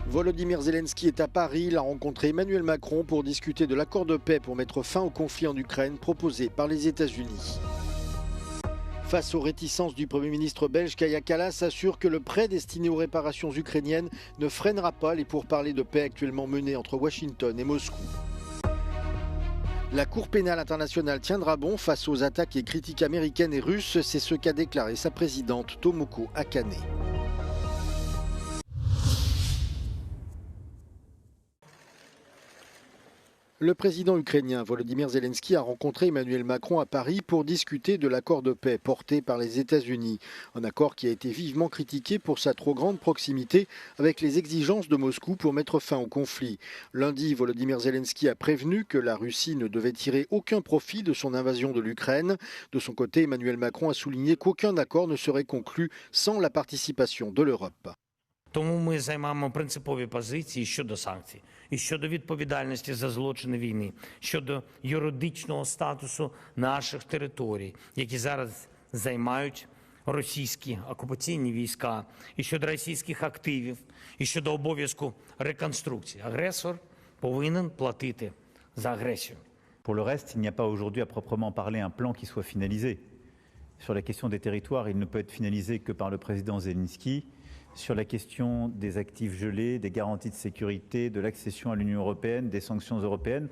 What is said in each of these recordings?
Volodymyr Zelensky est à Paris. Il a rencontré Emmanuel Macron pour discuter de l'accord de paix pour mettre fin au conflit en Ukraine proposé par les États-Unis. Face aux réticences du Premier ministre belge, Kaja Kallas assure que le prêt destiné aux réparations ukrainiennes ne freinera pas les pourparlers de paix actuellement menés entre Washington et Moscou. La Cour pénale internationale tiendra bon face aux attaques et critiques américaines et russes, c'est ce qu'a déclaré sa présidente Tomoko Akane. Le président ukrainien Volodymyr Zelensky a rencontré Emmanuel Macron à Paris pour discuter de l'accord de paix porté par les États-Unis. Un accord qui a été vivement critiqué pour sa trop grande proximité avec les exigences de Moscou pour mettre fin au conflit. Lundi, Volodymyr Zelensky a prévenu que la Russie ne devait tirer aucun profit de son invasion de l'Ukraine. De son côté, Emmanuel Macron a souligné qu'aucun accord ne serait conclu sans la participation de l'Europe. Тому ми займаємо принципові позиції щодо санкцій, і щодо відповідальності за злочини війни, щодо юридичного статусу наших територій, які зараз займають російські окупаційні війська, і щодо російських активів, і щодо обов'язку реконструкції. Агресор повинен платити за агресію. Pour le reste, il n'y a pas aujourd'hui à proprement parler un plan qui soit finalisé. Sur la question des territoires, il ne peut être finalisé que par le président Zelensky. Sur la question des actifs gelés, des garanties de sécurité, de l'accession à l'Union européenne, des sanctions européennes,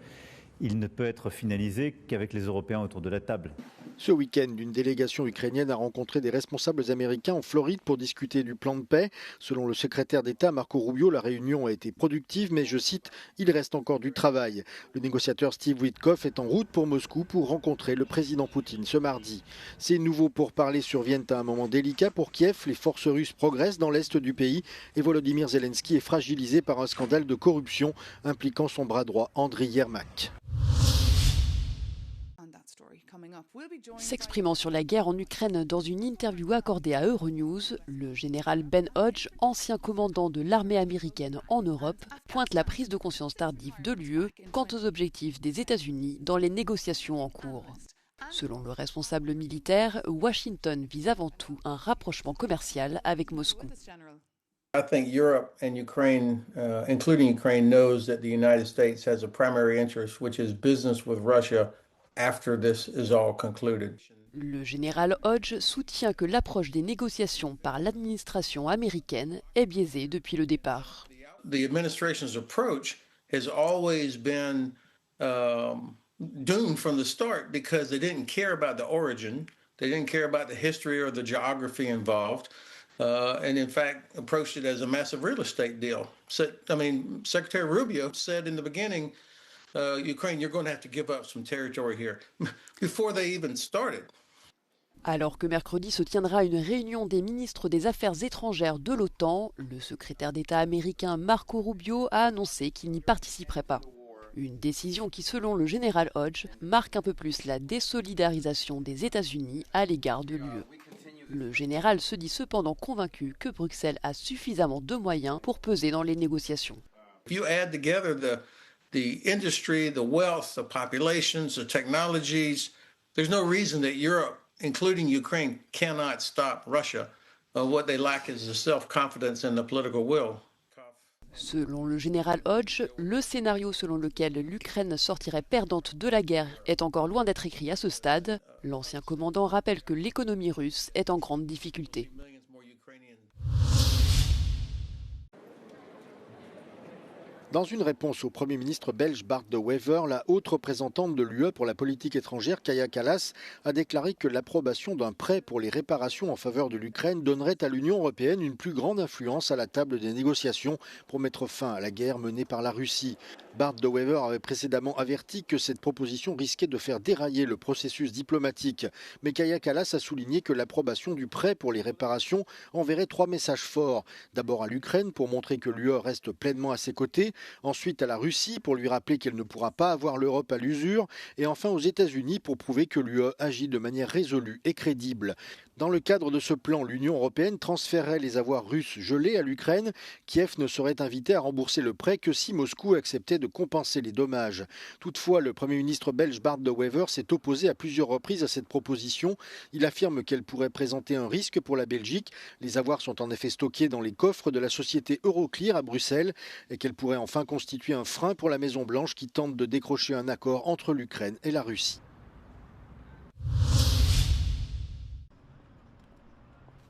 il ne peut être finalisé qu'avec les Européens autour de la table. Ce week-end, une délégation ukrainienne a rencontré des responsables américains en Floride pour discuter du plan de paix. Selon le secrétaire d'État Marco Rubio, la réunion a été productive, mais je cite, il reste encore du travail. Le négociateur Steve Witkoff est en route pour Moscou pour rencontrer le président Poutine ce mardi. Ces nouveaux pourparlers surviennent à un moment délicat pour Kiev. Les forces russes progressent dans l'est du pays et Volodymyr Zelensky est fragilisé par un scandale de corruption impliquant son bras droit Andriy Yermak. S'exprimant sur la guerre en Ukraine dans une interview accordée à Euronews, le général Ben Hodge, ancien commandant de l'armée américaine en Europe, pointe la prise de conscience tardive de l'UE quant aux objectifs des États-Unis dans les négociations en cours. Selon le responsable militaire, Washington vise avant tout un rapprochement commercial avec Moscou. I think Europe and Ukraine, including Ukraine, knows that the United States has a primary interest, which is business with Russia after this is all concluded. Le général Hodge soutient que l'approche des négociations par l'administration américaine est biaisée depuis le départ. The administration's approach has always been doomed from the start because they didn't care about the origin, they didn't care about the history or the geography involved. And in fact, approached it as a massive real estate deal. So, Secretary Rubio said in the beginning, Ukraine, you're going to have to give up some territory here, before they even started. Alors que mercredi se tiendra une réunion des ministres des Affaires étrangères de l'OTAN, le secrétaire d'État américain Marco Rubio a annoncé qu'il n'y participerait pas. Une décision qui, selon le général Hodge, marque un peu plus la désolidarisation des États-Unis à l'égard de l'UE. Le général se dit cependant convaincu que Bruxelles a suffisamment de moyens pour peser dans les négociations. If you add together the industry, the wealth, the populations, the technologies, there's no reason that Europe, including Ukraine, cannot stop Russia. What they lack is the self-confidence and the political will. Selon le général Hodge, le scénario selon lequel l'Ukraine sortirait perdante de la guerre est encore loin d'être écrit à ce stade. L'ancien commandant rappelle que l'économie russe est en grande difficulté. Dans une réponse au Premier ministre belge Bart De Wever, la haute représentante de l'UE pour la politique étrangère, Kaja Kallas, a déclaré que l'approbation d'un prêt pour les réparations en faveur de l'Ukraine donnerait à l'Union européenne une plus grande influence à la table des négociations pour mettre fin à la guerre menée par la Russie. Bart De Wever avait précédemment averti que cette proposition risquait de faire dérailler le processus diplomatique. Mais Kaja Kallas a souligné que l'approbation du prêt pour les réparations enverrait 3 messages forts. D'abord à l'Ukraine pour montrer que l'UE reste pleinement à ses côtés. ensuite à la Russie pour lui rappeler qu'elle ne pourra pas avoir l'Europe à l'usure, et enfin aux États-Unis pour prouver que l'UE agit de manière résolue et crédible. Dans le cadre de ce plan, l'Union européenne transférerait les avoirs russes gelés à l'Ukraine. Kiev ne serait invité à rembourser le prêt que si Moscou acceptait de compenser les dommages. Toutefois, le Premier ministre belge Bart De Wever s'est opposé à plusieurs reprises à cette proposition. Il affirme qu'elle pourrait présenter un risque pour la Belgique. Les avoirs sont en effet stockés dans les coffres de la société Euroclear à Bruxelles et qu'elle pourrait enfin constituer un frein pour la Maison-Blanche qui tente de décrocher un accord entre l'Ukraine et la Russie.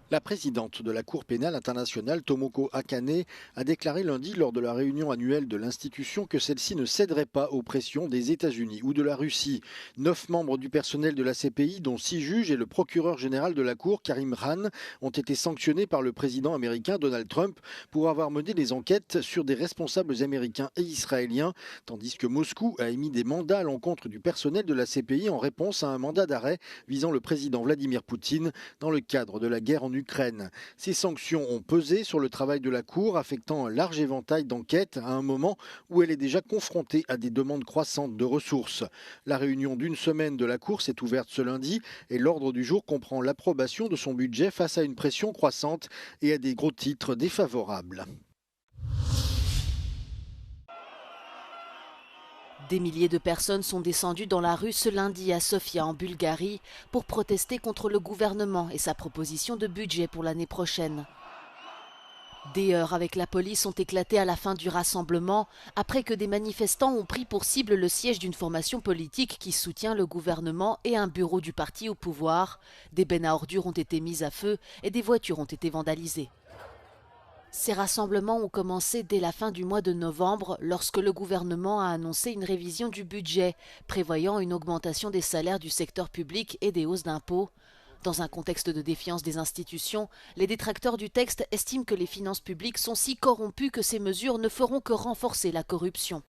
La présidente de la Cour pénale internationale, Tomoko Akane, a déclaré lundi lors de la réunion annuelle de l'institution que celle-ci ne céderait pas aux pressions des États-Unis ou de la Russie. 9 membres du personnel de la CPI, dont 6 juges et le procureur général de la Cour, Karim Khan, ont été sanctionnés par le président américain Donald Trump pour avoir mené des enquêtes sur des responsables américains et israéliens, tandis que Moscou a émis des mandats à l'encontre du personnel de la CPI en réponse à un mandat d'arrêt visant le président Vladimir Poutine dans le cadre de la guerre en Ukraine. Ces sanctions ont pesé sur le travail de la Cour, affectant un large éventail d'enquêtes à un moment où elle est déjà confrontée à des demandes croissantes de ressources. La réunion d'une semaine de la Cour s'est ouverte ce lundi et l'ordre du jour comprend l'approbation de son budget face à une pression croissante et à des gros titres défavorables. Des milliers de personnes sont descendues dans la rue ce lundi à Sofia en Bulgarie pour protester contre le gouvernement et sa proposition de budget pour l'année prochaine. Des heurts avec la police ont éclaté à la fin du rassemblement après que des manifestants ont pris pour cible le siège d'une formation politique qui soutient le gouvernement et un bureau du parti au pouvoir. Des bennes à ordures ont été mises à feu et des voitures ont été vandalisées. Ces rassemblements ont commencé dès la fin du mois de novembre lorsque le gouvernement a annoncé une révision du budget, prévoyant une augmentation des salaires du secteur public et des hausses d'impôts. Dans un contexte de défiance des institutions, les détracteurs du texte estiment que les finances publiques sont si corrompues que ces mesures ne feront que renforcer la corruption.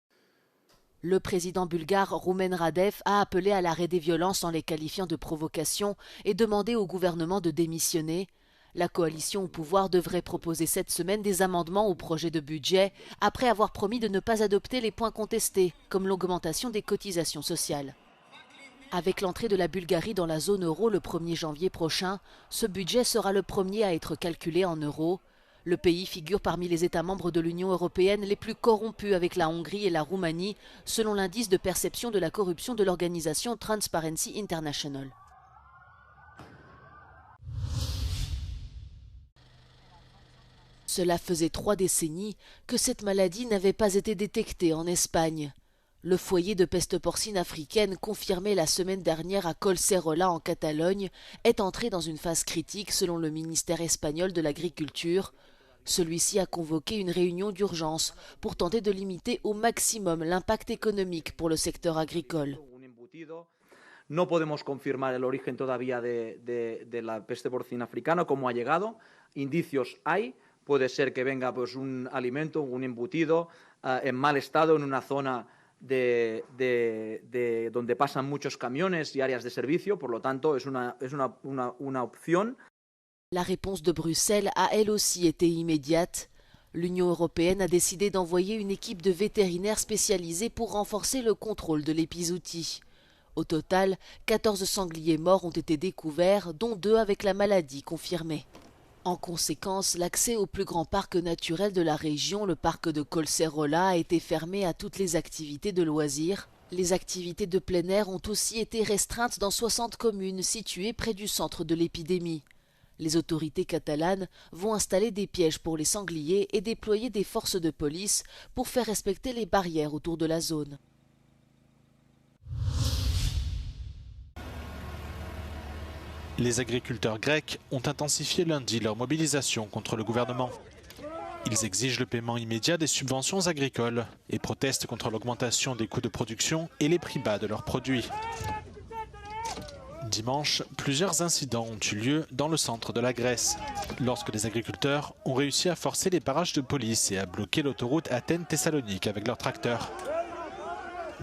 Le président bulgare Rumen Radev a appelé à l'arrêt des violences en les qualifiant de provocation et demandé au gouvernement de démissionner. La coalition au pouvoir devrait proposer cette semaine des amendements au projet de budget, après avoir promis de ne pas adopter les points contestés, comme l'augmentation des cotisations sociales. Avec l'entrée de la Bulgarie dans la zone euro le 1er janvier prochain, ce budget sera le premier à être calculé en euros. Le pays figure parmi les États membres de l'Union européenne les plus corrompus avec la Hongrie et la Roumanie, selon l'indice de perception de la corruption de l'organisation Transparency International. Cela faisait 3 décennies que cette maladie n'avait pas été détectée en Espagne. Le foyer de peste porcine africaine, confirmé la semaine dernière à Collserola en Catalogne, est entré dans une phase critique selon le ministère espagnol de l'Agriculture. Celui-ci a convoqué une réunion d'urgence pour tenter de limiter au maximum l'impact économique pour le secteur agricole. No podemos confirmar el origen todavía de la peste porcina africana, cómo ha llegado. Indicios hay. Puede ser que venga pues, un alimento, un embutido en mal estado en una zona donde pasan muchos camiones y áreas de servicio. Por lo tanto, es una opción. La réponse de Bruxelles a elle aussi été immédiate. L'Union européenne a décidé d'envoyer une équipe de vétérinaires spécialisés pour renforcer le contrôle de l'épizootie. Au total, 14 sangliers morts ont été découverts, dont 2 avec la maladie confirmée. En conséquence, l'accès au plus grand parc naturel de la région, le parc de Collserola, a été fermé à toutes les activités de loisirs. Les activités de plein air ont aussi été restreintes dans 60 communes situées près du centre de l'épidémie. Les autorités catalanes vont installer des pièges pour les sangliers et déployer des forces de police pour faire respecter les barrières autour de la zone. Les agriculteurs grecs ont intensifié lundi leur mobilisation contre le gouvernement. Ils exigent le paiement immédiat des subventions agricoles et protestent contre l'augmentation des coûts de production et les prix bas de leurs produits. Dimanche, plusieurs incidents ont eu lieu dans le centre de la Grèce, lorsque les agriculteurs ont réussi à forcer les barrages de police et à bloquer l'autoroute Athènes-Thessalonique avec leurs tracteurs.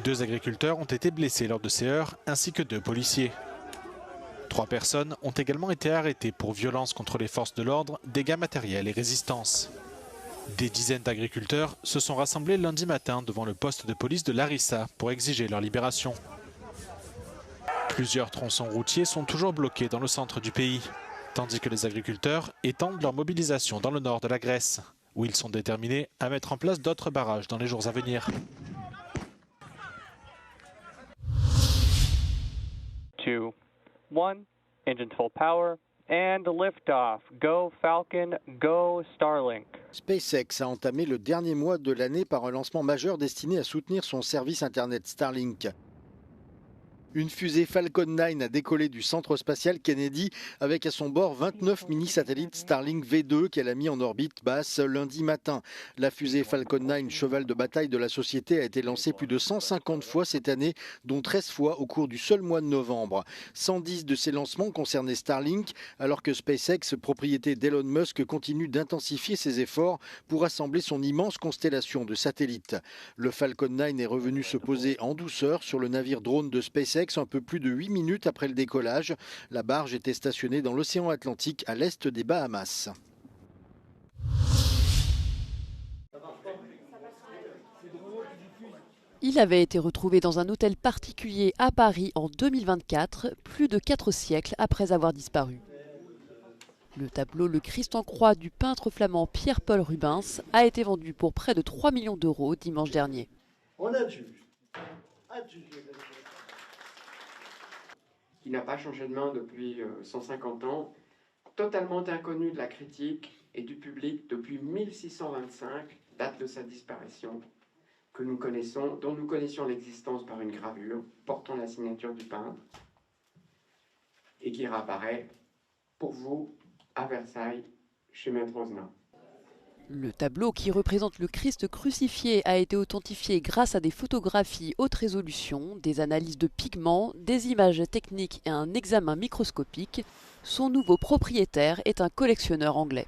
2 agriculteurs ont été blessés lors de ces heurts, ainsi que 2 policiers. 3 personnes ont également été arrêtées pour violence contre les forces de l'ordre, dégâts matériels et résistance. Des dizaines d'agriculteurs se sont rassemblés lundi matin devant le poste de police de Larissa pour exiger leur libération. Plusieurs tronçons routiers sont toujours bloqués dans le centre du pays, tandis que les agriculteurs étendent leur mobilisation dans le nord de la Grèce, où ils sont déterminés à mettre en place d'autres barrages dans les jours à venir. 2, 1, engines full power, and liftoff. Go Falcon, go Starlink. SpaceX a entamé le dernier mois de l'année par un lancement majeur destiné à soutenir son service Internet Starlink. Une fusée Falcon 9 a décollé du centre spatial Kennedy avec à son bord 29 mini-satellites Starlink V2 qu'elle a mis en orbite basse lundi matin. La fusée Falcon 9, cheval de bataille de la société, a été lancée plus de 150 fois cette année, dont 13 fois au cours du seul mois de novembre. 110 de ces lancements concernaient Starlink, alors que SpaceX, propriété d'Elon Musk, continue d'intensifier ses efforts pour assembler son immense constellation de satellites. Le Falcon 9 est revenu se poser en douceur sur le navire drone de SpaceX un peu plus de 8 minutes après le décollage. La barge était stationnée dans l'océan Atlantique à l'est des Bahamas. Il avait été retrouvé dans un hôtel particulier à Paris en 2024, plus de 4 siècles après avoir disparu. Le tableau Le Christ en croix du peintre flamand Pierre-Paul Rubens a été vendu pour près de 3 millions d'euros dimanche dernier. On adjuge. Qui n'a pas changé de main depuis 150 ans, totalement inconnu de la critique et du public depuis 1625, date de sa disparition, que nous connaissons, dont nous connaissions l'existence par une gravure portant la signature du peintre, et qui réapparaît pour vous à Versailles, chez Maître Ozna. Le tableau qui représente le Christ crucifié a été authentifié grâce à des photographies haute résolution, des analyses de pigments, des images techniques et un examen microscopique. Son nouveau propriétaire est un collectionneur anglais.